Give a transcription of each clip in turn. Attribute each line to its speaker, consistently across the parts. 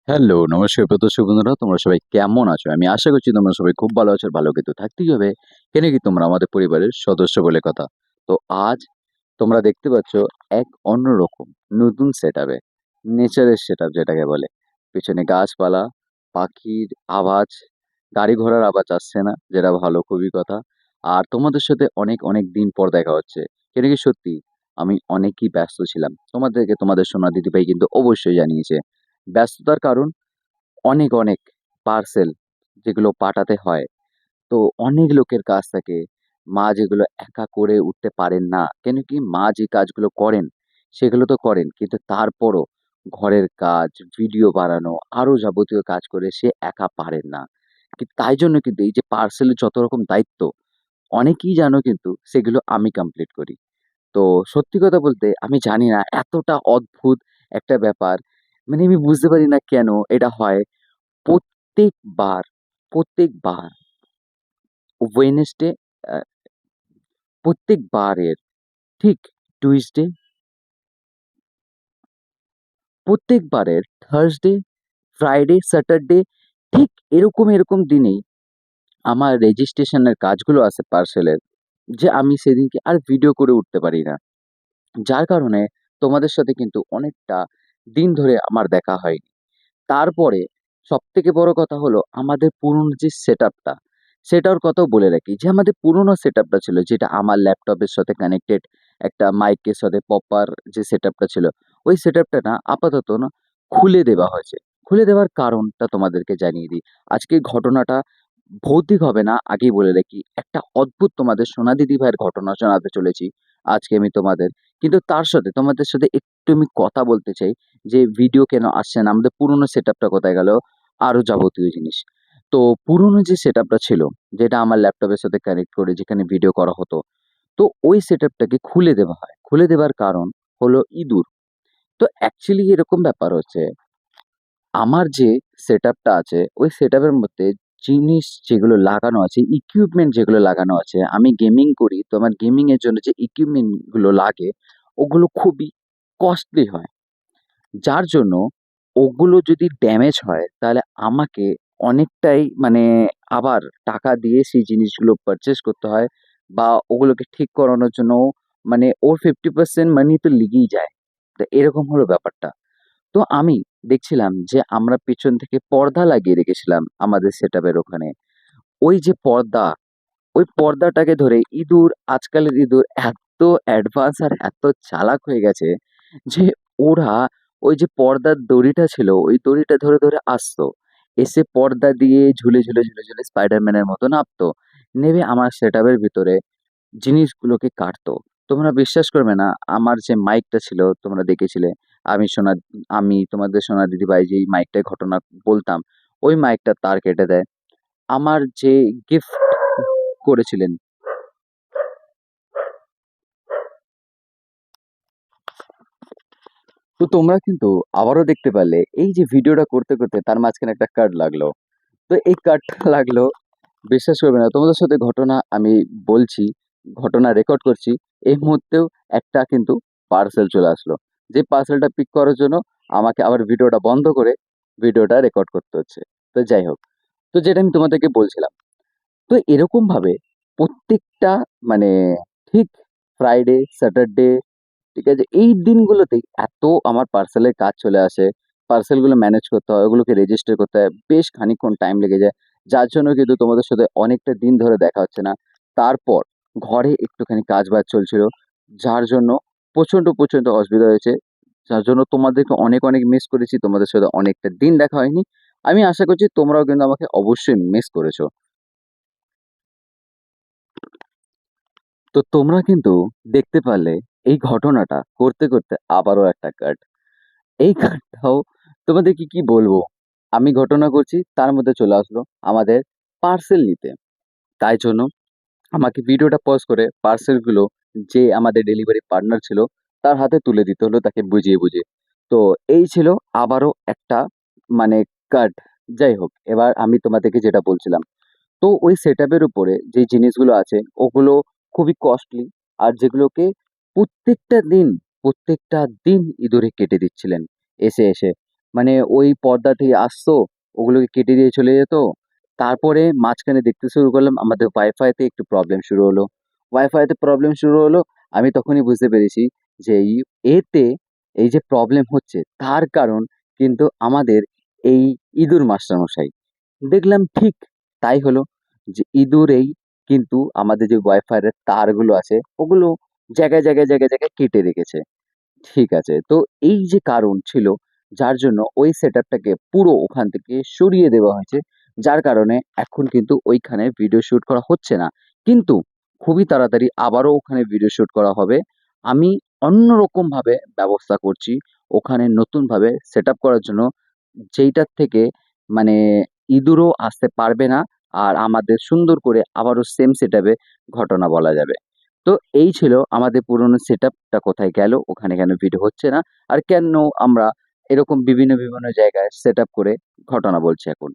Speaker 1: Hello, নমস্কার প্রিয় দর্শক বন্ধুরা, তোমরা সবাই কেমন আছো? আমি আশা করছি তোমরা সবাই খুব ভালো আছো। আর ভালো কিন্তু থাকতেই হবে। কেন কি তোমরা আমাদের পরিবারের সদস্য বলে কথা। তো আজ তোমরা দেখতে পাচ্ছ এক অন্যরকম নতুন সেটআপে নেচারের সেটআপ যেটাকে বলে। পেছনে গাছপালা, পাখির আওয়াজ, গাড়ি ঘোড়ার আওয়াজ আসছে না, যেটা ভালো খুবই কথা। আর তোমাদের সাথে অনেক, অনেক দিন পর দেখা হচ্ছে। কেন কি সত্যি আমি অনেকই ব্যস্ত ছিলাম। তোমাদেরকে তোমাদের সোনা দিদিভাই কিন্তু অবশ্যই জানিয়েছে। ব্যস্ততার কারণ অনেক, অনেক পার্সেল যেগুলো পাঠাতে হয়। তো অনেক লোকের কাজ থাকে। মা যেগুলো একা করে উঠতে পারেন না। কেন কি মা যে কাজগুলো করেন, সেগুলো তো করেন। কিন্তু তারপরও ঘরের কাজ, ভিডিও বানানো, আরো যাবতীয় কাজ করে সে একা পারেন না। তাই জন্য কিন্তু এই যে পার্সেলের যত রকম দায়িত্ব, অনেকেই জানো কিন্তু সেগুলো আমি কমপ্লিট করি। তো সত্যি কথা বলতে আমি জানি না এতটা অদ্ভুত একটা ব্যাপার। মানে আমি বুঝতে পারি না কেন এটা হয়। প্রত্যেকবার, প্রত্যেকবার ওয়েডনেসডে আ প্রত্যেকবারের ঠিক টুইসডে, প্রত্যেকবারের থার্সডে, ফ্রাইডে, স্যাটারডে ঠিক এরকম, এরকম দিনেই আমার রেজিস্ট্রেশনের কাজগুলো আছে পার্সেলের, যে আমি সেদিনকে আর ভিডিও করে উঠতে পারি না। যার কারণে তোমাদের সাথে কিন্তু অনেকটা দিন ধরে আমার দেখা হয়নি। তারপরে সবথেকে বড় কথা হলো আমাদের পুরনো যে সেটআপটা, সেটার কথাও বলে রাখি যে আমাদের পুরনো সেটআপটা ছিল যেটা আমার ল্যাপটপের সাথে কানেক্টেড, একটা মাইকের সাথে প্রপার যে সেটআপটা ছিল, ওই সেটআপটা না আপাতত না খুলে দেওয়া হয়েছে। খুলে দেওয়ার কারণটা তোমাদেরকে জানিয়ে দিই। আজকের ঘটনাটা ভৌতিক হবে না, আগেই বলে রাখি। একটা অদ্ভুত তোমাদের সোনা দিদিভাইয়ের ঘটনা শোনাতে চলেছি আজকে আমি তোমাদের। কিন্তু তার সাথে তোমাদের সাথে একটু আমি কথা বলতে চাই যে ভিডিও কেন আসছে না? আমাদের পুরনো সেটআপটা কোথায় গেল? আরো যাবতীয় জিনিস। তো পুরনো যে সেটআপটা ছিল, যেটা আমার ল্যাপটপের সাথে কানেক্ট করে যেখানে ভিডিও করা হতো, তো ওই সেটআপটাকে খুলে দেওয়া হয়। খুলে দেওয়ার কারণ হলো ইঁদুর। তো অ্যাকচুয়ালি এরকম ব্যাপার হচ্ছে, আমার যে সেটআপটা আছে, ওই সেটআপের মধ্যে জিনিস যেগুলো লাগানো আছে, ইকুইপমেন্ট যেগুলো লাগানো আছে, আমি গেমিং করি। তো আমার গেমিং এর জন্য যে ইকুইপমেন্ট গুলো লাগে, ওগুলো খুবই কস্টলি হয়। যার জন্য ওগুলো যদি ড্যামেজ হয় তাহলে আমাকে অনেকটাই মানে আবার টাকা দিয়ে সেই জিনিসগুলো পারচেজ করতে হয়, বা ওগুলোকে ঠিক করানোর জন্য মানে ওর 50% মানি তো লেগেই যায়। তো এরকম হলো ব্যাপারটা। তো আমি দেখছিলাম যে আমরা পেছন থেকে পর্দা লাগিয়ে রেখেছিলাম আমাদের সেটআপের ওখানে। ওই যে পর্দা, ওই পর্দাটাকে ধরে ইঁদুর, আজকালের ইঁদুর এত অ্যাডভান্স আর এত চালাক হয়ে গেছে যে ওরা ওই যে পর্দার দড়িটা ছিল, ওই দড়িটা ধরে, ধরে আসতো। এসে পর্দা দিয়ে ঝুলে, ঝুলে, ঝুলে, ঝুলে স্পাইডারম্যানের মতো নামতো। নেমে আমার সেটআপের ভিতরে জিনিসগুলোকে কাটতো। তোমরা বিশ্বাস করবে না, আমার যে মাইকটা ছিল তোমরা দেখেছিলে। আমি সোনা আমি তোমাদের সোনা দিদিভাই যেই মাইকটার ঘটনা বলতাম, ওই মাইকটার তার কেটে দেয়। আমার যে গিফট করেছিলেন, তো তোমরা কিন্তু আবারও দেখতে পারলে এই যে ভিডিওটা করতে, করতে তার মাঝখানে একটা কাট লাগলো। তো এই কাটটা লাগলো, বিশ্বাস করবে না তোমাদের সাথে ঘটনা আমি বলছি, ঘটনা রেকর্ড করছি। এই মুহূর্তেও একটা কিন্তু পার্সেল চলে আসলো। যে পার্সেলটা পিক করার জন্য আমাকে আবার ভিডিওটা বন্ধ করে ভিডিওটা রেকর্ড করতে হচ্ছে। তো যাই হোক, তো যেটা আমি তোমাদেরকে বলছিলাম, তো এরকমভাবে প্রত্যেকটা মানে ঠিক ফ্রাইডে, স্যাটারডে, ঠিক আছে? এই দিনগুলোতেই এত আমার পার্সেলের কাজ চলে আসে। পার্সেলগুলো ম্যানেজ করতে হয়, ওগুলোকে রেজিস্টার করতে হয়। বেশ খানিকক্ষণ টাইম লেগে যায়। যার জন্য কিন্তু তোমাদের সাথে অনেকটা দিন ধরে দেখা হচ্ছে না। তারপর ঘরে একটুখানি কাজবাজ চলছিল। যার জন্য প্রচন্ড, প্রচন্ড অসুবিধা হয়েছে। যার জন্য তোমাদেরকে অনেক, অনেক মিস করেছি। তোমাদের সাথে অনেকটা দিন দেখা হয়নি। আমি আশা করছি তোমরাও কিন্তু আমাকে অবশ্যই মিস করেছো। তো তোমরা কিন্তু দেখতে পারলে এই ঘটনাটা করতে, করতে আবারও একটা কাট। এই কার্ডটাও তোমাদেরকে কি বলবো? আমি ঘটনা করছি, তার মধ্যে চলে আসলো আমাদের পার্সেল নিতে। তাই জন্য আমাকে ভিডিওটা পজ করে পার্সেলগুলো যে আমাদের ডেলিভারি পার্টনার ছিল, তার হাতে তুলে দিতে হলো তাকে বুঝিয়ে, বুঝিয়ে। তো এই ছিল আবারও একটা মানে কাট। যাই হোক, এবার আমি তোমাদেরকে যেটা বলছিলাম, তো ওই সেটআপের উপরে যে জিনিসগুলো আছে ওগুলো খুবই কস্টলি, আর যেগুলোকে প্রত্যেকটা দিন, প্রত্যেকটা দিন ইঁদুরে কেটে দিচ্ছিলেন এসে, এসে। মানে ওই পর্দা থেকে আসতো, ওগুলোকে কেটে দিয়ে চলে যেত। তারপরে মাঝখানে দেখতে শুরু করলাম আমাদের ওয়াইফাইতে একটু প্রবলেম শুরু হলো। ওয়াইফাইতে প্রবলেম শুরু হলো, আমি তখনই বুঝতে পেরেছি যে এতে এই যে প্রবলেম হচ্ছে তার কারণ কিন্তু আমাদের এই ইঁদুর মাস্টারমশাই। দেখলাম ঠিক তাই হলো, যে ইঁদুরেই কিন্তু আমাদের যে ওয়াইফাই এর তারগুলো আছে ওগুলো জায়গায় কেটে রেখেছে। ঠিক আছে। তো এই যে কারণ ছিল, যার জন্য ওই সেটআপটাকে পুরো ওখান থেকে সরিয়ে দেওয়া হয়েছে। যার কারণে এখন কিন্তু ওইখানে ভিডিও শুট করা হচ্ছে না। কিন্তু খুবই তাড়াতাড়ি আবারও ওখানে ভিডিও শুট করা হবে। আমি অন্যরকমভাবে ব্যবস্থা করছি ওখানে নতুনভাবে সেটআপ করার জন্য, যেইটার থেকে মানে ইঁদুরও আসতে পারবে না। আর আমাদের সুন্দর করে আবারও সেম সেটআপে ঘটনা বলা যাবে। তো এই ছিল আমাদের পুরনো সেটআপটা কোথায় গেল, ওখানে কেন ভিডিও হচ্ছে না, আর কেন আমরা এরকম বিভিন্ন জায়গায় সেটআপ করে ঘটনা বলছি এখন।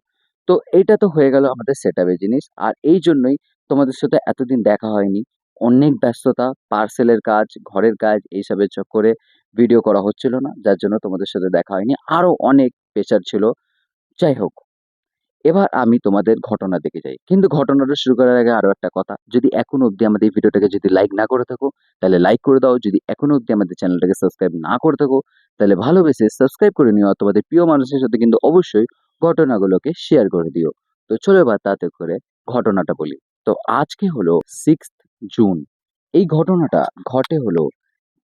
Speaker 1: তো এইটা তো হয়ে গেল আমাদের সেটআপের জিনিস। আর এই জন্যই তোমাদের সাথে এতদিন দেখা হয়নি। অনেক ব্যস্ততা, পার্সেলের কাজ, ঘরের কাজ এইসবের চক্করে ভিডিও করা হচ্ছিল না। যার জন্য তোমাদের সাথে দেখা হয়নি। আরো অনেক প্রেশার ছিল। যাই হোক, এবার আমি তোমাদের ঘটনা দেখে যাই। কিন্তু ঘটনাটা শুরু করার আগে আরো একটা কথা। যদি এখনো অব্দি আমাদের এই ভিডিওটাকে যদি লাইক না করে থাকো, তাহলে লাইক করে দাও। যদি এখনো অব্দি আমাদের চ্যানেলটাকে সাবস্ক্রাইব না করে থাকো, তাহলে ভালোবেসে সাবস্ক্রাইব করে নিও। আর তোমাদের প্রিয় মানুষের সাথে কিন্তু অবশ্যই ঘটনাগুলোকে শেয়ার করে দিও। তো চলো এবার তাতে করে ঘটনাটা বলি। তো আজকে হলো 6th জুন। এই ঘটনাটা ঘটে হলো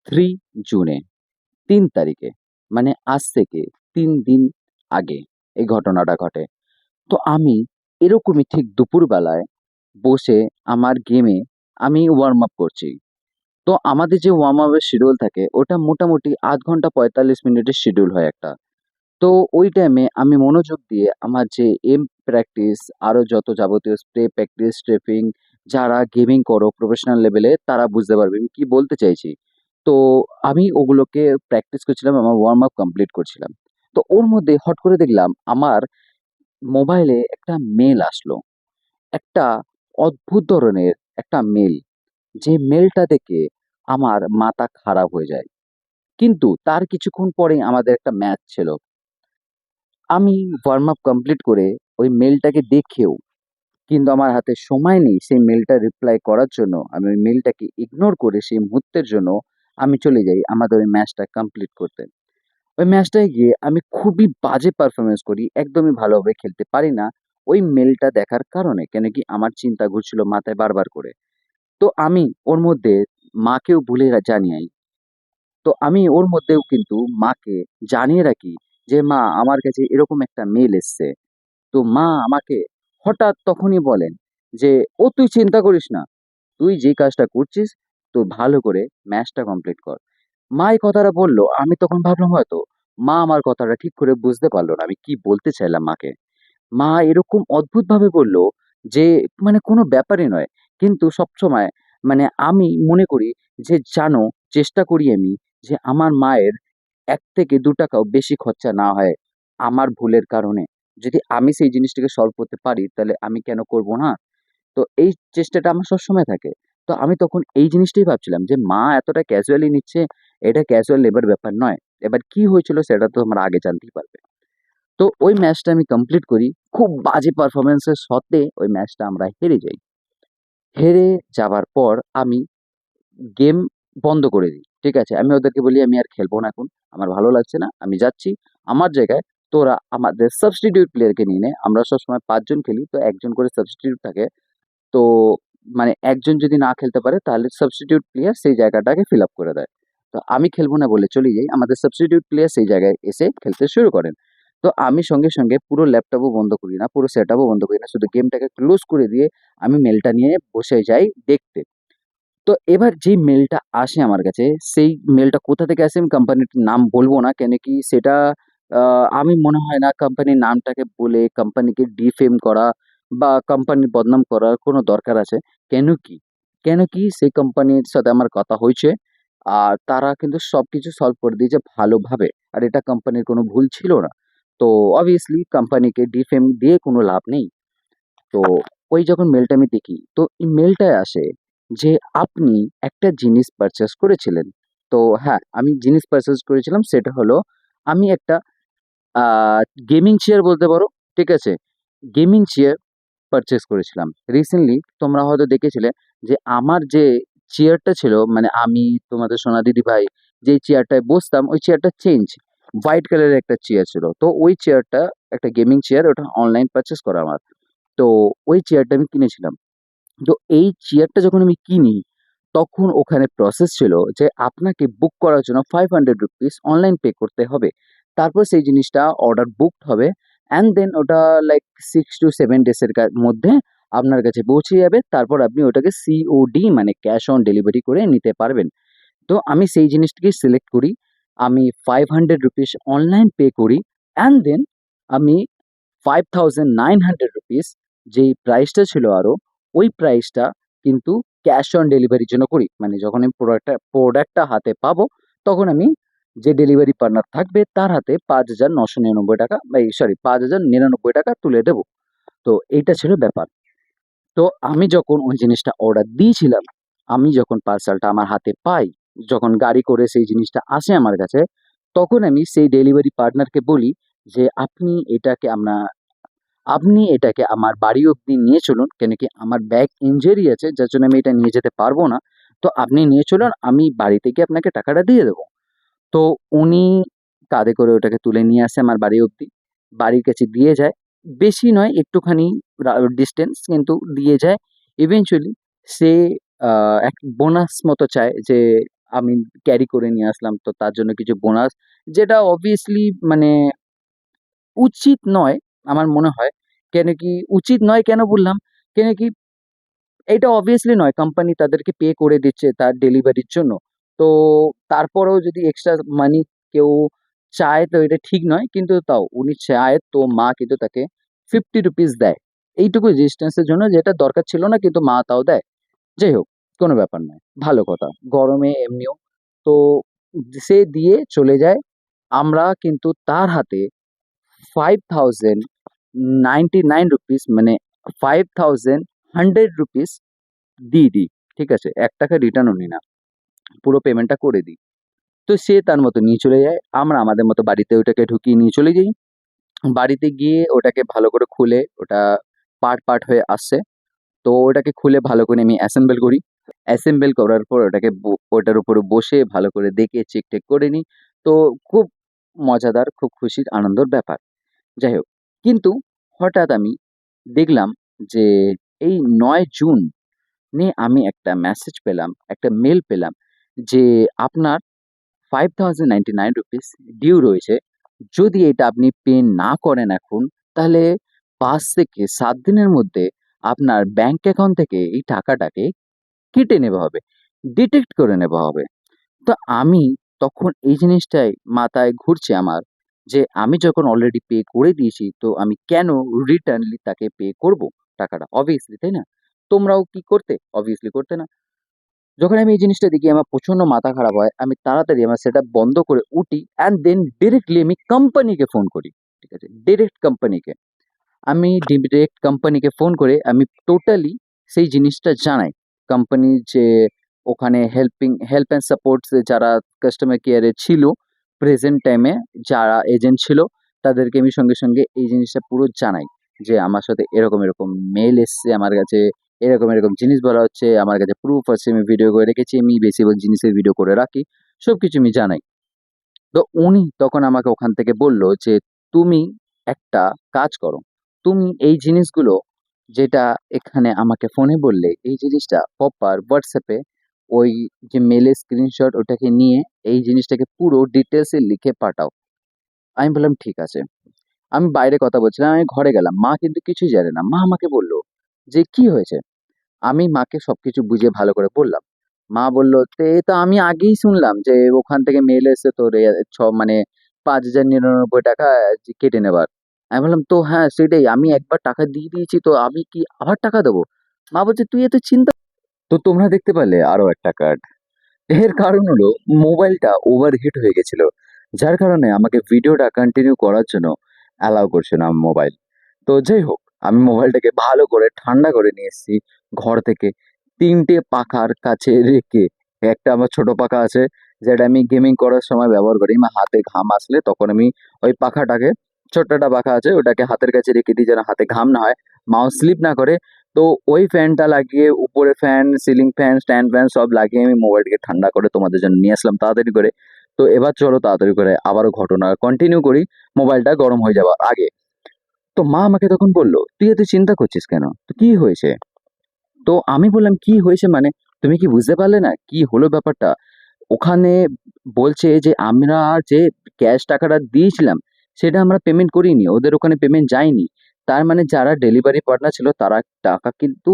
Speaker 1: 3 জুনে, 3 তারিখে। মানে আজ থেকে 3 দিন আগে এই ঘটনাটা ঘটে। তো আমি এরকমই ঠিক দুপুরবেলায় বসে আমার গেমে আমি ওয়ার্ম আপ করছি। তো আমাদের যে ওয়ার্ম আপের শিডিউল থাকে ওটা মোটামুটি ০.৫ ঘন্টা ৪৫ মিনিটের শিডিউল হয় একটা। তো ওই টাইমে আমি মনোযোগ দিয়ে আমার যে এম প্র্যাকটিস, আরো যত যাবতীয় স্প্রে প্র্যাকটিস, স্ট্রেপিং, যারা গেমিং করো প্রফেশনাল লেভেলে তারা বুঝতে পারবে আমি কি বলতে চাইছি। তো আমি ওগুলোকে প্র্যাকটিস করছিলাম, আমার ওয়ার্ম আপ কমপ্লিট করছিলাম। তো ওর মধ্যে হট করে দেখলাম আমার মোবাইলে একটা মেল আসলো। একটা অদ্ভুত ধরনের একটা মেল। যে মেলটা দেখে আমার মাথা খারাপ হয়ে যায়। কিন্তু তার কিছুক্ষণ পরেই আমাদের একটা ম্যাচ ছিল। আমি ওয়ার্ম আপ কমপ্লিট করে ওই মেলটাকে দেখেও কিন্তু আমার হাতে সময় নেই সেই মেলটা রিপ্লাই করার জন্য। আমি ওই মেলটাকে ইগনোর করে সেই মুহূর্তের জন্য আমি চলে যাই আমাদের ওই ম্যাচটা কমপ্লিট করতে। ওই ম্যাচটায় গিয়ে আমি খুবই বাজে পারফরম্যান্স করি। একদমই ভালোভাবে খেলতে পারি না। ওই মেলটা দেখার কারণে। কেন কি আমার চিন্তা ঘুরছিল মাথায় বারবার করে। তো আমি ওর মধ্যে মাকেও ভুলে জানিয়াই। তো আমি ওর মধ্যেও কিন্তু মাকে জানিয়ে রাখি যে, "মা আমার কাছে এরকম একটা মেইল এসছে।" তো মা আমাকে হঠাৎ তখনই বলেন যে, "ও তুই চিন্তা করিস না। তুই যে কাজটা করছিস তো ভালো করে ম্যাচটা কমপ্লিট কর।" মা এই কথাটা বলল, আমি তখন ভাবলাম হয়তো মা আমার কথাটা ঠিক করে বুঝতে পারল না। আমি কি বলতে চাইলাম মাকে। মা এরকম অদ্ভুতভাবে বলল যে মানে কোনো ব্যাপারই নয়। কিন্তু সবসময় মানে আমি মনে করি যে জানো চেষ্টা করি আমি যে আমার মায়ের ৳১ থেকে ৳২ বেশি খরচা না হয় আমার ভুলের কারণে। যদি আমি সেই জিনিসটাকে সলভ করতে পারি তাহলে আমি কেন করব না? তো এই চেষ্টাটা আমার সবসময় থাকে। তো আমি তখন এই জিনিসটাই ভাবছিলাম যে মা এতটা ক্যাজুয়ালি নিচ্ছে, এটা ক্যাজুয়াল নেবার ব্যাপার নয়। এবার কি হয়েছিল সেটা তো তোমরা আগে জানতেই পারবে। তো ওই ম্যাচটা আমি কমপ্লিট করি। খুব বাজে পারফরম্যান্স এর সত্ত্বে ওই ম্যাচটা আমরা হেরে যাই। হেরে যাবার পর আমি গেম বন্ধ করে দিই। ঠিক আছে? আমি ওদেরকে বলি, "আমি আর খেলবো না এখন। আমার ভালো লাগছে না। আমি যাচ্ছি। আমার জায়গায় তোরা আমাদের সাবস্টিটিউট প্লেয়ারকে নিয়ে নে। আমরা সবসময় ৫ জন খেলি। তো ১ জন করে সাবস্টিটিউট থাকে। তো মানে একজন যদি না খেলতে পারে তাহলে সাবস্টিটিউট প্লেয়ার সেই জায়গাটাকে ফিল আপ করে দেয়।" তো আমি খেলবো না বলে চলে যাই। আমাদের সাবস্টিটিউট প্লেয়ার সেই জায়গায় এসে খেলতে শুরু করেন। তো আমি সঙ্গে পুরো ল্যাপটপও বন্ধ করি না, পুরো সেটআপও বন্ধ করি না। শুধু গেমটাকে ক্লোজ করে দিয়ে আমি মেলটা নিয়ে বসে যাই দেখতে। তো এবার যেই মেলটা আসে আমার কাছে, সেই মেলটা কোথা থেকে আসে আমি কোম্পানিটির নাম বলব না। কেন কি সেটা আ আমি মনে হয় না কোম্পানির নামটাকে বলে কোম্পানিকে ডিফেম করা বা কোম্পানির বদনাম করার কোনো দরকার আছে। কেন কি? কেন কি সেই কোম্পানির সাথে আমার কথা হয়েছে। আর তারা কিন্তু সবকিছু সলভ করে দিয়েছে ভালোভাবে। আর এটা কোম্পানির কোনো ভুল ছিল না। তো obviously কোম্পানিকে ডিফেম দিয়ে কোনো লাভ নেই। তো ওই যখন মেলটা আমি দেখি, তো এই মেলটায় আসে যে আপনি একটা জিনিস পারচেজ করেছিলেন। তো হ্যাঁ, আমি জিনিস পারচেজ করেছিলাম সেটা হলো আমি একটা গেমিং চেয়ার বলতে পারো, ঠিক আছে? গেমিং চেয়ার পারচেজ করেছিলাম। রিসেন্টলি তোমরা হয়তো দেখেছিলে যে আমার যে চেয়ারটা ছিল, মানে আমি তোমাদের সোনা দিদিভাই যেই চেয়ারটায় বসতাম ওই চেয়ারটা চেঞ্জ। হোয়াইট কালারের একটা চেয়ার ছিল। তো ওই চেয়ারটা একটা গেমিং চেয়ার, ওটা অনলাইন পারচেজ করা আমার। তো ওই চেয়ারটা আমি কিনেছিলাম। তো এই চেয়ারটা যখন আমি কিনি, তখন ওখানে প্রসেস ছিল যে আপনাকে বুক করার জন্য ₹500 অনলাইন পে করতে হবে। তারপর সেই জিনিসটা অর্ডার বুকড হবে অ্যান্ড দেন ওটা লাইক 6 to 7 ডেজ এর মধ্যে আপনার কাছে পৌঁছে যাবে। তারপর আপনি ওটাকে সিওডি মানে ক্যাশ অন ডেলিভারি করে নিতে পারবেন। তো আমি সেই জিনিসটাকেই সিলেক্ট করি। আমি ₹500 অনলাইন পে করি অ্যান্ড দেন আমি ₹5,900 যেই প্রাইসটা ছিল আরো, ওই প্রাইসটা কিন্তু ক্যাশ অন ডেলিভারির জন্য করি। মানে যখন আমি প্রোডাক্টটা হাতে পাবো, তখন আমি যে ডেলিভারি পার্টনার থাকবে তার হাতে ৳৫,৯৯৯ এই সরি ৳৫,০৯৯ তুলে দেব। তো এইটা ছিল ব্যাপার। তো আমি যখন ওই জিনিসটা অর্ডার দিয়েছিলাম, আমি যখন পার্সেলটা আমার হাতে পাই, যখন গাড়ি করে সেই জিনিসটা আসে আমার কাছে, তখন আমি সেই ডেলিভারি পার্টনারকে বলি যে, আপনি এটাকে আমার বাড়ি অব্দি নিয়ে চলুন। কেন কি আমার ব্যাগ ইনজুরি আছে যার জন্য আমি এটা নিয়ে যেতে পারবো না। তো আপনি নিয়ে চলুন, আমি বাড়িতে গিয়ে আপনাকে টাকাটা দিয়ে দেবো। তো উনি কাঁধে করে ওটাকে তুলে নিয়ে আসে আমার বাড়ি অব্দি। বাড়ির কাছে দিয়ে যায়। বেশি নয়, একটুখানি ডিসট্যান্স, কিন্তু দিয়ে যায়। ইভেনচুয়ালি সে আ এক বোনাস মতো চায় যে আমি ক্যারি করে নিয়ে আসলাম তো তার জন্য কিছু বোনাস, যেটা অবভিয়াসলি মানে উচিত নয় আমার মনে হয়। কেন কি উচিত নয় কেন বললাম? কেন কি এটা অবভিয়াসলি নয়, কোম্পানি তাদেরকে পে করে দিচ্ছে তার ডেলিভারির জন্য। তো তারপরেও যদি এক্সট্রা মানি কেউ চায় তো এটা ঠিক নয়। কিন্তু তাও উনি চায় তো মা কিন্তু তাকে ₹50 দেয়। এইটুকু ডিসট্যান্সের জন্য, যেটা দরকার ছিল না কিন্তু মা তাও দেয়। যাই হোক, কোনো ব্যাপার নয়। ভালো কথা। গরমে এমনিও। তো সে দিয়ে চলে যায়। আমরা কিন্তু তার হাতে ₹5,099 মানে ₹5,100 দিয়ে দিই। ঠিক আছে? ৳১ রিটার্নও নিই না। পুরো পেমেন্টটা করে দিই। তো সে তার মতো নিয়ে চলে যায়। আমরা আমাদের মতো বাড়িতে ওটাকে ঢুকিয়ে নিয়ে চলে যাই। বাড়িতে গিয়ে ওটাকে ভালো করে খুলে ওটা পার্ট হয়ে আসছে। তো ওটাকে খুলে ভালো করে আমি অ্যাসেম্বল করি। অ্যাসেম্বল করার পর ওটাকে ওটার উপরে বসে ভালো করে দেখে চেক-টেক করে নিই। তো খুব মজাদার, খুব খুশির আনন্দের ব্যাপার। যাই হোক, কিন্তু হঠাৎ আমি দেখলাম যে এই ৯ জুন আমি একটা মেসেজ পেলাম, একটা মেইল পেলাম যে আপনার ₹5,099 ডিউ রয়েছে। যদি এটা আপনি পে না করেন এখন, তাহলে ৫ থেকে ৭ দিনের মধ্যে আপনার ব্যাংক অ্যাকাউন্ট থেকে এই টাকাটাকে কেটে নেওয়া হবে, ডিডাক্ট করে নেওয়া হবে। তো আমি তখন এই জিনিসটাই মাথায় ঘুরছে আমার যে আমি যখন অলরেডি পে করে দিয়েছি, তো আমি কেন রিটার্নলি তাকে পে করব টাকাটা? অবভিয়াসলি, তাই না? তোমরাও কি করতে? অবভিয়াসলি করতে না। যখন আমি এই জিনিসটা দেখি আমার প্রচন্ড মাথা খারাপ হয়। আমি তাড়াতাড়ি আমার সেটআপ বন্ধ করে উঠি অ্যান্ড দেন ডিরেক্টলি আমি কোম্পানিকে ফোন করি। ঠিক আছে? ডিরেক্ট কোম্পানিকে। আমি ডিরেক্ট কোম্পানিকে ফোন করে আমি টোটালি সেই জিনিসটা জানাই। কোম্পানির যে ওখানে হেল্প অ্যান্ড সাপোর্টস এ যারা কাস্টমার কেয়ারে ছিল, প্রেজেন্ট টাইমে যারা এজেন্ট ছিল, তাদেরকে আমি সঙ্গে সঙ্গে এই জিনিসটা পুরো জানাই। যে আমার সাথে এরকম মেইল এসছে আমার কাছে, এরকম জিনিস বলা হচ্ছে, আমার কাছে প্রুফ আছে, আমি ভিডিও করে রেখেছি, আমি বেশিরভাগ জিনিসের ভিডিও করে রাখি। সবকিছু আমি জানাই। তো উনি তখন আমাকে ওখান থেকে বলল যে, "তুমি একটা কাজ করো। তুমি এই জিনিসগুলো যেটা এখানে আমাকে ফোনে বললে, এই জিনিসটা প্রপার WhatsApp এ ওই যে মেইলের স্ক্রিনশট ওটাকে নিয়ে এই জিনিসটাকে পুরো ডিটেইলস এ লিখে পাঠাও।" আমি বললাম, "ঠিক আছে।" আমি বাইরে কথা বলছিলাম, আমি ঘরে গেলাম। মা কিন্তু কিছুই জানে না। মা আমাকে বলল যে, "কি হয়েছে?" আমি মাকে সবকিছু বুঝিয়ে ভালো করে বললাম। মা বলল, এ তো আমি আগেই শুনলাম যে ওখান থেকে মেইল এসছে তোর মানে ৳৫,০৯৯ যে কেটে নেবার।" আমি বললাম, "তো হ্যাঁ, সেটাই। আমি একবার টাকা দিয়ে দিয়েছি, তো আমি কি আবার টাকা দেবো?" মা বলছে, "তুই এত চিন্তা।" তো তোমরা দেখতে পারলে আরো একটা কার্ড। এর কারণ হলো মোবাইলটা ওভারহিট হয়ে গেছিল। যার কারণে আমাকে ভিডিওটা কন্টিনিউ করার জন্য অ্যালাও করছে না মোবাইল। তো যাই হোক, আমি মোবাইলটাকে ভালো করে ঠান্ডা করে নিয়ে এসেছি ঘর থেকে। ৩ টে পাখার কাছে রেখে, একটা আমার ছোট পাখা আছে, যেটা আমি গেমিং করার সময় ব্যবহার করি। আমার হাতে ঘাম আসলে তখন আমি ওই পাখাটাকে, ছোট্ট একটা পাখা আছে, ওটাকে হাতের কাছে রেখে দিই যেন হাতে ঘাম না হয়, মাউস স্লিপ না করে। তো ওই ফ্যানটা লাগিয়ে, উপরে fan, ceiling fan, stand fan সব লাগিয়ে আমি মোবাইলটাকে ঠান্ডা করে তোমাদের জন্য নিয়ে আসলাম তাড়াতাড়ি করে। তো এবার চলো তাড়াতাড়ি করে আবারও ঘটনা কন্টিনিউ করি, মোবাইলটা গরম হয়ে যাওয়ার আগে। তো মা আমাকে তখন বলল, তুই এত চিন্তা করছিস কেন, তো কি হয়েছে? তো আমি বললাম, কি হয়েছে মানে? তুমি কি বুঝতে পারলে না কি হলো ব্যাপারটা? ওখানে বলছে যে আমরা যে ক্যাশ টাকাটা দিয়েছিলাম সেটা আমরা পেমেন্ট করিনি, ওদের ওখানে পেমেন্ট যায়নি। তার মানে যারা ডেলিভারি পার্টনার ছিল তারা টাকা কিন্তু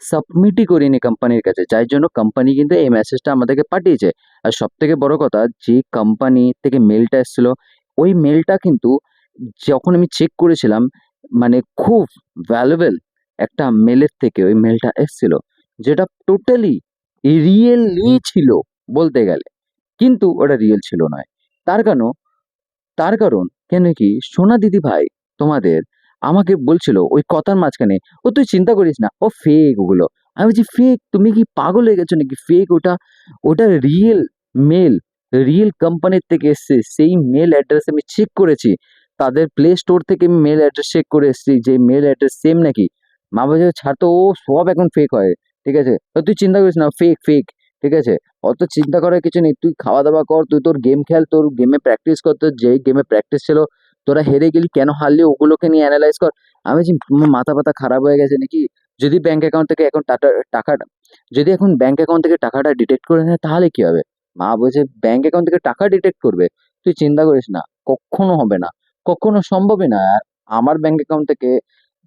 Speaker 1: সাবমিটই করেনি কোম্পানির কাছে, যার জন্য কোম্পানি কিন্তু এই মেসেজটা আমাদেরকে পাঠিয়েছে। আর সব থেকে বড় কথা, যে কোম্পানি থেকে মেলটা এসেছিল, ওই মেলটা কিন্তু যখন আমি চেক করেছিলাম, মানে খুব ভ্যালুয়েবল একটা মেলের থেকে ওই মেলটা এসেছিল, যেটা টোটালি রিয়েলি ছিল বলতে গেলে। কিন্তু ওটা রিয়েল ছিল নয়। তার কারণ তার কারণ কেন কি সোনা দিদি ভাই তোমাদের আমাকে বলছিল ওই কথার মাঝখানে, ও তুই চিন্তা করিস না, ও ফেক ওগুলো। আমি বলছি ফেক? তুমি কি পাগল হয়ে গেছো নাকি? ফেক ওটা, ওটা রিয়েল মেল, রিয়েল কোম্পানির থেকে এসছে। সেই মেল অ্যাড্রেস আমি চেক করেছি, তাদের প্লে স্টোর থেকে আমি মেল অ্যাড্রেস চেক করে এসেছি যে মেল অ্যাড্রেস সেম নাকি। মা বলছে ছাড় তো, ও সব এখন ফেক হয়, ঠিক আছে, তো তুই চিন্তা করিস না, ফেক ফেক, ঠিক আছে, অত চিন্তা করার কিছু নেই, তুই খাওয়া দাওয়া কর, তুই তোর গেম খেল, তোর গেমে প্র্যাকটিস কর, তোর যেই গেমে প্র্যাকটিস ছিল, তোরা হেরে গেলি কেন হারলি ওগুলোকে নিয়ে অ্যানালাইজ কর। আমি বলছি, তোমার মাথা পাতা খারাপ হয়ে গেছে নাকি? যদি ব্যাংক অ্যাকাউন্ট থেকে এখন টাকাটা যদি এখন ব্যাংক অ্যাকাউন্ট থেকে টাকাটা ডিটেক্ট করে নেয় তাহলে কি হবে? মা বলছে ব্যাংক অ্যাকাউন্ট থেকে টাকা ডিটেক্ট করবে? তুই চিন্তা করিস না, কখনো হবে না, কখনো সম্ভবই না। আর আমার ব্যাংক অ্যাকাউন্ট থেকে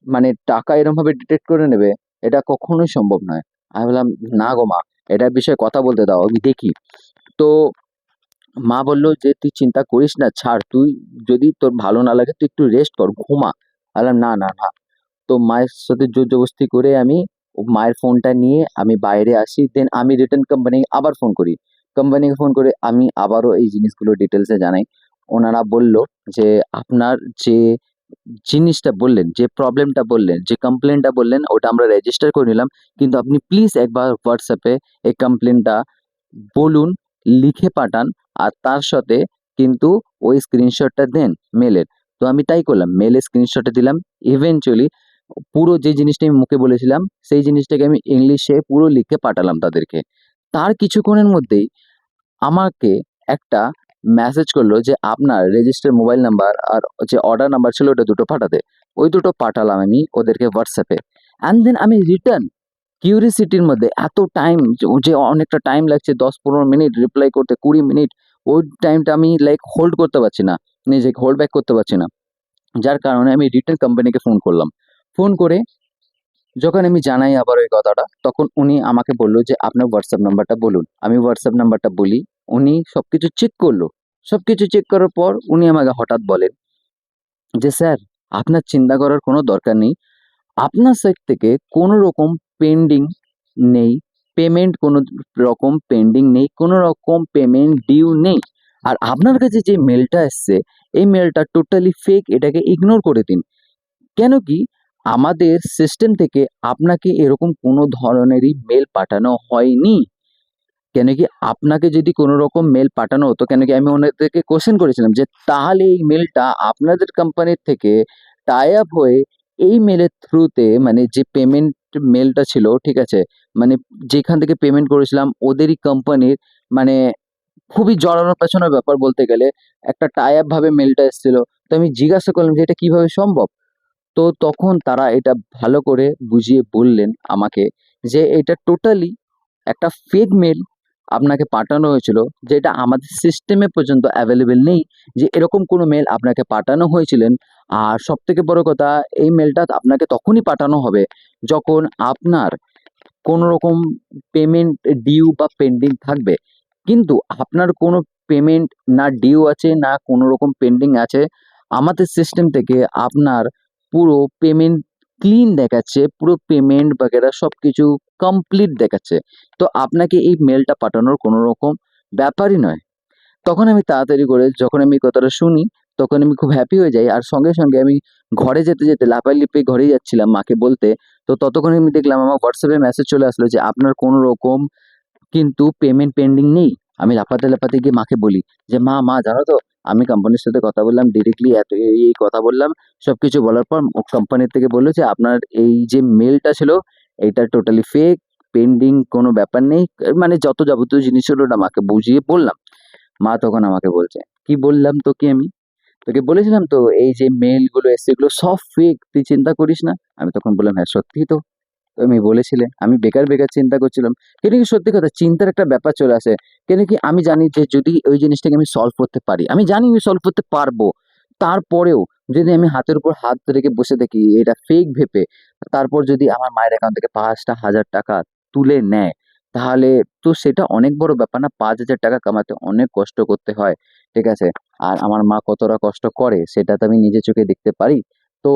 Speaker 1: মানে টাকা এরকম ভাবে ডিটেক্ট করে নেবে, এটা কখনোই সম্ভব নয়। আমি বললাম, না গো মা, এটার বিষয়ে কথা বলতে দাও, আমি দেখি। তো মা বলল যে তুই চিন্তা করিস না, ছাড়, তুই যদি তোর ভালো না লাগে তুই একটু রেস্ট কর, ঘুমা। বললাম না না না। তো মায়ের সাথে জোর জবরদস্তি করে আমি মায়ের ফোনটা নিয়ে আমি বাইরে আসি, দেন আমি রিটার্ন কোম্পানি আবার ফোন করি। কোম্পানিকে ফোন করে আমি আবারও এই জিনিসগুলো ডিটেলসে জানাই। ওনারা বলল যে আপনার যে জিনিসটা বললেন, যে প্রবলেমটা বললেন, যে কমপ্লেনটা বললেন, ওটা আমরা রেজিস্টার করে নিলাম, কিন্তু আপনি প্লিজ একবার হোয়াটসঅ্যাপে এই কমপ্লেনটা বলুন, লিখে পাঠান, আর তার সাথে কিন্তু ওই স্ক্রিনশটটা দেন মেলের। তো আমি তাই করলাম, মেলে স্ক্রিনশটটা দিলাম। ইভেনচুয়ালি পুরো যে জিনিসটা আমি মুখে বলেছিলাম সেই জিনিসটাকে আমি ইংলিশে পুরো লিখে পাঠালাম তাদেরকে। তার কিছুক্ষণের মধ্যেই আমাকে একটা মেসেজ করলো যে আপনার রেজিস্টার মোবাইল নাম্বার আর যে অর্ডার নাম্বার ছিল ওটা দুটো পাঠাতে। ওই দুটো পাঠালাম আমি ওদেরকে হোয়াটসঅ্যাপে। অ্যান্ড দেন আমি রিটার্ন কিউরিসিটির মধ্যে এত টাইম, যে অনেকটা টাইম লাগছে, 10-15 মিনিট রিপ্লাই করতে, 20 মিনিট, ওই টাইমটা আমি লাইক হোল্ড করতে পারছি না, নিজেকে হোল্ড ব্যাক করতে পারছি না। যার কারণে আমি রিটার্ন কোম্পানিকে ফোন করলাম। ফোন করে যখন আমি জানাই আবার ওই কথাটা, তখন উনি আমাকে বলল যে আপনার হোয়াটসঅ্যাপ নাম্বারটা বলুন। আমি হোয়াটসঅ্যাপ নাম্বারটা বলি, উনি সবকিছু চেক করলো। সবকিছু চেক করার পর উনি আমাকে হঠাৎ বলেন যে স্যার, আপনার চিন্তা করার কোনো দরকার নেই, আপনার সাইড থেকে কোনো রকম পেন্ডিং নেই, পেমেন্ট কোনো রকম পেন্ডিং নেই, কোনো রকম পেমেন্ট ডিউ নেই। আর আপনার কাছে যে মেলটা এসছে এই মেলটা টোটালি ফেক, এটাকে ইগনোর করে দিন। কেন কি আমাদের সিস্টেম থেকে আপনাকে এরকম কোনো ধরনেরই মেল পাঠানো হয়নি। কেন কি আপনাকে যদি কোনো রকম মেল পাঠানো হতো, কেন কি আমি ওনাদেরকে কোশ্চেন করেছিলাম যে তাহলে এই মেলটা আপনাদের কোম্পানির থেকে টাই আপ হয়ে এই মেলের থ্রুতে, মানে যে পেমেন্ট মেলটা ছিল, ঠিক আছে, মানে যেখান থেকে পেমেন্ট করেছিলাম ওদেরই কোম্পানির, মানে খুবই জড়ানোর পেছনের ব্যাপার বলতে গেলে, একটা টাই আপ ভাবে মেলটা এসেছিল। তো আমি জিজ্ঞাসা করলাম যে এটা কিভাবে সম্ভব। তো তখন তারা এটা ভালো করে বুঝিয়ে বললেন আমাকে যে এটা টোটালি একটা ফেক মেল আপনাকে পাঠানো হয়েছিল, যেটা আমাদের সিস্টেমে পর্যন্ত অ্যাভেলেবেল নেই যে এরকম কোনো মেল আপনাকে পাঠানো হয়েছিলেন। আর সব থেকে বড় কথা, এই মেলটা আপনাকে তখনই পাঠানো হবে যখন আপনার কোনো রকম পেমেন্ট ডিউ বা পেন্ডিং থাকবে। কিন্তু আপনার কোনো পেমেন্ট না ডিউ আছে না কোনো রকম পেন্ডিং আছে, আমাদের সিস্টেম থেকে আপনার পুরো পেমেন্ট ক্লিন দেখাচ্ছে, পুরো পেমেন্ট বাগেরা সব কিছু কমপ্লিট দেখাচ্ছে। তো আপনাকে এই মেলটা পাঠানোর কোনো রকম ব্যাপারই নয়। তখন আমি তাড়াতাড়ি করে, যখন আমি এই কথাটা শুনি, তখন আমি খুব হ্যাপি হয়ে যাই। আর সঙ্গে সঙ্গে আমি ঘরে যেতে যেতে লাফালাফি ঘরেই যাচ্ছিলাম মাকে বলতে। তো ততক্ষণে আমি দেখলাম আমার হোয়াটসঅ্যাপে মেসেজ চলে আসলো যে আপনার কোনো রকম কিন্তু পেমেন্ট পেন্ডিং নেই, আমি লাফাতে লাফাতে গিয়ে মাকে বলি যে মা মা জানো তো, আমি কোম্পানির সাথে কথা বললাম ডিরেক্টলি, এত এই এই কথা বললাম। সবকিছু বলার পর কোম্পানির থেকে বললো যে আপনার এই যে মেলটা ছিল এটা টোটালি ফেক, পেন্ডিং, কোনো ব্যাপার নেই। মানে যত যাবতীয় জিনিস ছিল ওটা মাকে বুঝিয়ে বললাম। মা তখন আমাকে বলছে, কি বললাম তোকে আমি? তোকে বলেছিলাম তো এই যে মেল গুলো এসছে এগুলো সব ফেক, তুই চিন্তা করিস না। আমি তখন বললাম হ্যাঁ সত্যি তো, তুমি বলেছিলে, আমি বেকার বেকার চিন্তা করছিলাম। কিন্তু কি সত্যি কথা, চিন্তার একটা ব্যাপার চলে আসে। কেন কি আমি জানি যে যদি ওই জিনিসটাকে আমি সলভ করতে পারি, আমি জানি আমি সলভ করতে পারবো, তারপরেও যদি আমি হাতের উপর হাত রেখে বসে থাকি এটা ফেক ভেবে, তারপর যদি আমার মায়ের অ্যাকাউন্ট থেকে 5,000 টাকা তুলে নেয়, তাহলে তো সেটা অনেক বড় ব্যাপার না? 5,000 টাকা কামাতে অনেক কষ্ট করতে হয়, ঠিক আছে? আর আমার মা কতটা কষ্ট করে সেটা তো আমি নিজের চোখে দেখতে পারি। তো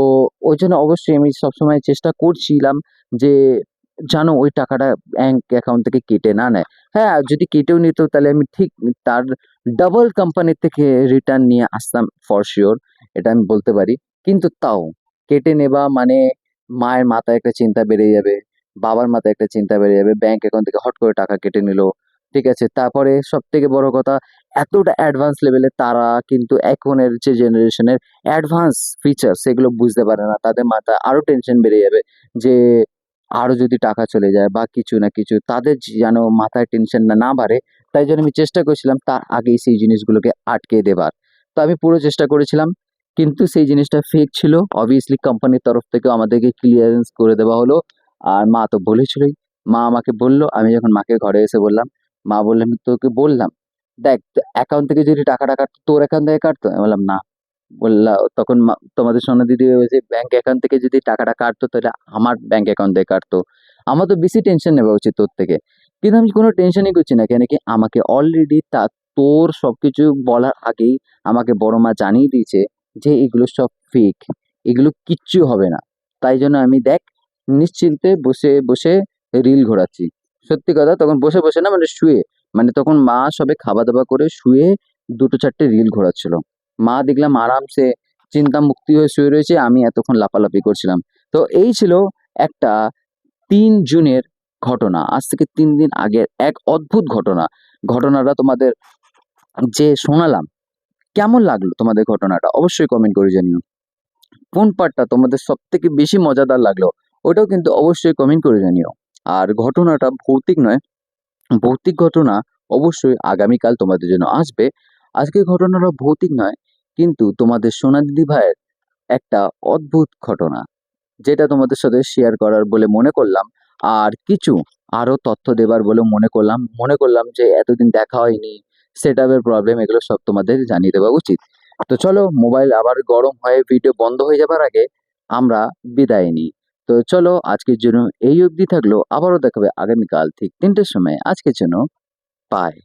Speaker 1: ওই জন্য অবশ্যই আমি সবসময় চেষ্টা করছিলাম যে যেন ওই টাকাটা ব্যাংক অ্যাকাউন্ট থেকে কেটে না নেয়। হ্যাঁ, যদি কেটেও নিত তাহলে আমি ঠিক তার ডাবল কোম্পানির থেকে রিটার্ন নিয়ে আসতাম ফর শিওর, এটা আমি বলতে পারি। কিন্তু তাও কেটে নেবা মানে মায়ের মাথায় একটা চিন্তা বেড়ে যাবে, বাবার মাথায় একটা চিন্তা বেড়ে যাবে, ব্যাংক অ্যাকাউন্ট থেকে হট করে টাকা কেটে নিল। ঠিক আছে? তারপরে সবথেকে বড় কথা, এতটা অ্যাডভান্স লেভেলে তারা কিন্তু এখনের যে জেনারেশনের অ্যাডভান্স ফিচার সেগুলো বুঝতে পারে না। তাদের মাথায় আরো টেনশন বেড়ে যাবে যে আরো যদি টাকা চলে যায় বা কিছু না কিছু তাদের যেন মাথায় টেনশনটা না বাড়ে, তাই জন্য আমি চেষ্টা করেছিলাম তার আগেই সেই জিনিসগুলোকে আটকে দেবার। তো আমি পুরো চেষ্টা করেছিলাম, কিন্তু সেই জিনিসটা ফেক ছিল। অবভিয়াসলি কোম্পানির তরফ থেকেও আমাদেরকে ক্লিয়ারেন্স করে দেওয়া হলো। আর মা তো বলেছিলই। মা আমাকে বলল, আমি যখন মাকে ঘরে এসে বললাম, মা বলল, "আমি তোকে বললাম, দেখ অ্যাকাউন্ট থেকে যদি টাকাটা কাটতো তোর অ্যাকাউন্ট থেকে কাটতো?" আমি বললাম, "না।" বললা তখন তোমাদের সোনা দিদি ভেবেছে ব্যাংক অ্যাকাউন্ট থেকে যদি টাকাটা কাটতো তাহলে আমার ব্যাংক অ্যাকাউন্ট থেকে কাটতো। আমার তো বেশি টেনশন নেওয়া উচিত তোর থেকে। কিন্তু আমি কোনো টেনশনই করছি না। কেন কি আমাকে অলরেডি তোর সবকিছু বলার আগেই আমাকে বড় মা জানিয়ে দিয়েছে যে এগুলো সব ফেক। এগুলো কিচ্ছু হবে না। তাই জন্য আমি দেখ নিশ্চিন্তে বসে, বসে রিল ঘোরাচ্ছি। সত্যি কথা তখন বসে, বসে না মানে শুয়ে। মানে তখন মা সবে খাওয়া-দাওয়া করে শুয়ে ২টো ৪টে রিল ঘোরাচ্ছিল। মা দেখলাম আরামসে চিন্তা মুক্তি হয়ে শুয়ে রয়েছে, আমি এতক্ষণ লাফালাফি করছিলাম। তো এই ছিল একটা ৩ জুনের ঘটনা। আজ থেকে ৩ দিন আগের এক অদ্ভুত ঘটনা। ঘটনাটা তোমাদের যে শোনালাম, কেমন লাগলো তোমাদের ঘটনাটা? অবশ্যই কমেন্ট করে জানিও। কোন পার্টটা তোমাদের সবথেকে বেশি মজাদার লাগলো? ওটাও কিন্তু অবশ্যই কমেন্ট করে জানিও। আর ঘটনাটা ভৌতিক নয়, ভৌতিক ঘটনা অবশ্যই আগামীকাল তোমাদের জন্য আসবে। আজকের ঘটনাটা ভৌতিক নয়, কিন্তু তোমাদের সোনা দিদি ভাইয়ের একটা অদ্ভুত ঘটনা, যেটা তোমাদের সাথে শেয়ার করার বলে মনে করলাম। আর কিছু আরো তথ্য দেবার বলে মনে করলাম যে এতদিন দেখা হয়নি, সেটআপের প্রবলেম এগুলো সব তোমাদের জানিয়ে দেওয়া উচিত। তো চলো মোবাইল আবার গরম হয়ে ভিডিও বন্ধ হয়ে যাবার আগে আমরা বিদায় নিই। তো চলো আজকের জন্য এই অবধি থাকলো, আবারও দেখাবে আগামীকাল ঠিক ৩টের সময়। আজকের জন্য বাই।